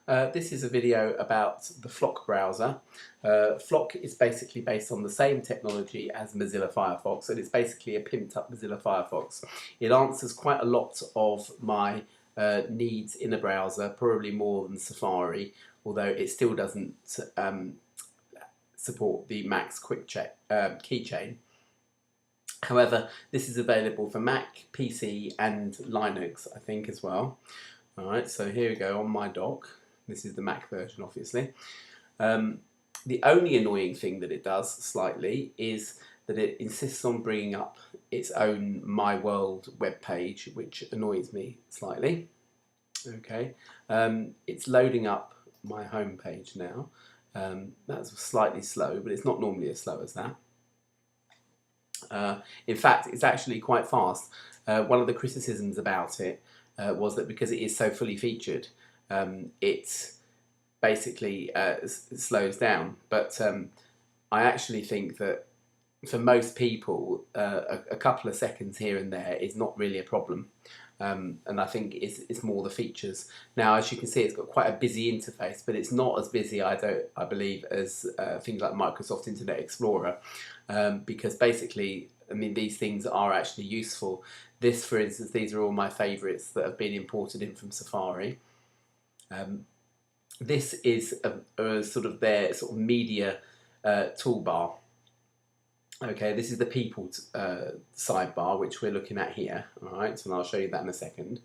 This is a video about the Flock browser. Flock is basically based on the same technology as Mozilla Firefox, and it's basically a pimped up Mozilla Firefox. It answers quite a lot of my needs in a browser, probably more than Safari, although it still doesn't support the Mac's quick check keychain. However, this is available for Mac, PC and Linux, I think, as well. Alright, so here we go on my dock. This is the Mac version, obviously. The only annoying thing that it does, slightly, is that it insists on bringing up its own My World web page, which annoys me slightly. Okay, it's loading up my home page now. That's slightly slow, but it's not normally as slow as that. In fact, it's actually quite fast. One of the criticisms about it was that because it is so fully featured, it basically slows down. But I actually think that for most people, a couple of seconds here and there is not really a problem. And I think it's more the features. Now, as you can see, it's got quite a busy interface, but it's not as busy, I believe, as things like Microsoft Internet Explorer, because basically, I mean, these things are actually useful. This, for instance, these are all my favourites that have been imported in from Safari. This is a sort of their sort of media toolbar. Okay, this is the people sidebar, which we're looking at here. All right, and I'll show you that in a second.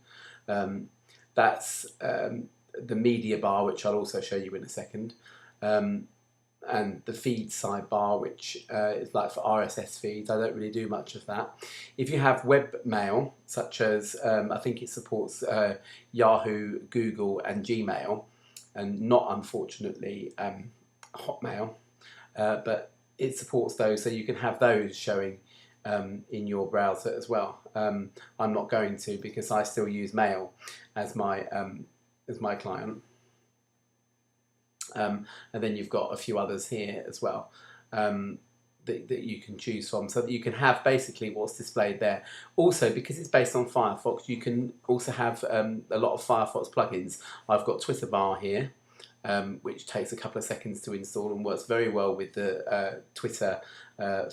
That's the media bar, which I'll also show you in a second. And the feed sidebar, which is like for RSS feeds. I don't really do much of that. If you have webmail, such as I think it supports Yahoo, Google and Gmail, and not unfortunately Hotmail, but it supports those, so you can have those showing in your browser as well. I'm not going to, because I still use Mail as my client. And then you've got a few others here as well that you can choose from, so that you can have basically what's displayed there. Also, because it's based on Firefox, you can also have a lot of Firefox plugins. I've got Twitter bar here, which takes a couple of seconds to install and works very well with the Twitter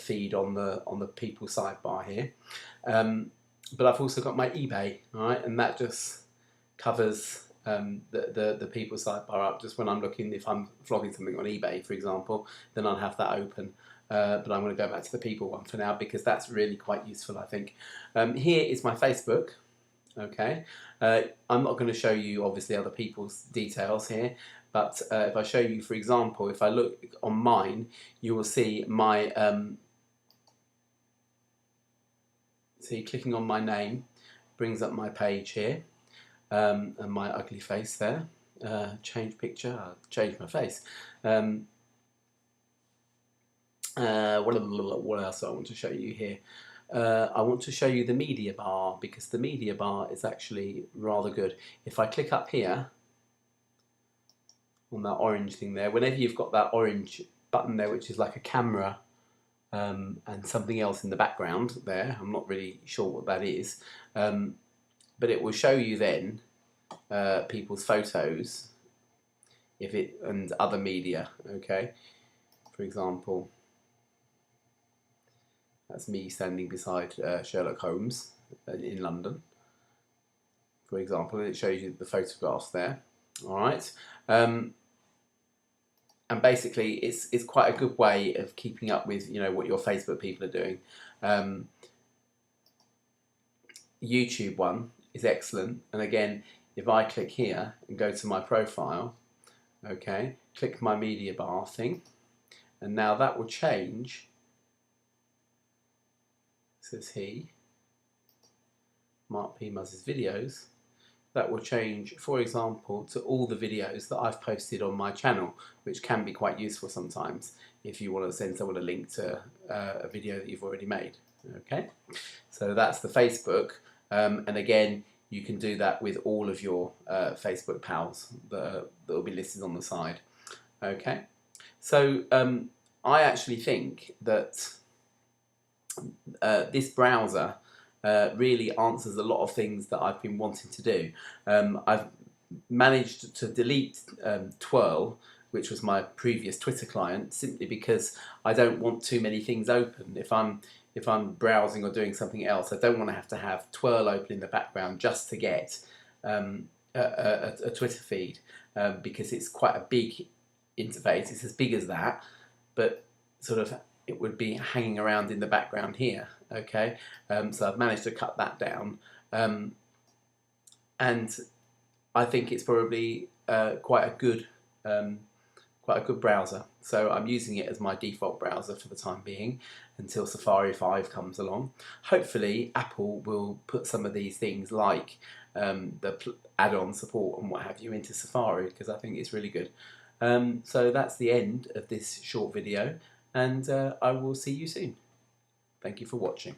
feed on the people sidebar here. But I've also got my eBay, all right, and that just covers the people sidebar up. Just when I'm looking, if I'm flogging something on eBay, for example, then I'll have that open. But I'm going to go back to the people one for now, because that's really quite useful, I think. Here is my Facebook. Okay, I'm not going to show you obviously other people's details here, but if I show you, for example, if I look on mine, you will see my see, clicking on my name brings up my page here, and my ugly face there. Change picture, I'll change my face. What else do I want to show you here? I want to show you the media bar, because the media bar is actually rather good. If I click up here on that orange thing there, whenever you've got that orange button there, which is like a camera and something else in the background there, I'm not really sure what that is, but it will show you then people's photos and other media. Okay, for example, that's me standing beside Sherlock Holmes in London, for example, and it shows you the photographs there. All right, and basically, it's quite a good way of keeping up with what your Facebook people are doing. YouTube one is excellent, and again, if I click here and go to my profile, okay, click my media bar thing, and now that will change. Says he, Mark P. Muzz's videos. That will change, for example, to all the videos that I've posted on my channel, which can be quite useful sometimes if you want to send someone a link to a video that you've already made. Okay, so that's the Facebook, and again, you can do that with all of your Facebook pals that will be listed on the side. Okay, so I actually think that this browser really answers a lot of things that I've been wanting to do. I've managed to delete Twirl, which was my previous Twitter client, simply because I don't want too many things open. If I'm browsing or doing something else, I don't want to have Twirl open in the background just to get a Twitter feed, because it's quite a big interface. It's as big as that, but sort of it would be hanging around in the background here. Okay, so I've managed to cut that down, and I think it's probably quite a good browser. So I'm using it as my default browser for the time being until Safari 5 comes along. Hopefully Apple will put some of these things like the add-on support and what have you into Safari, because I think it's really good. So that's the end of this short video, and I will see you soon. Thank you for watching.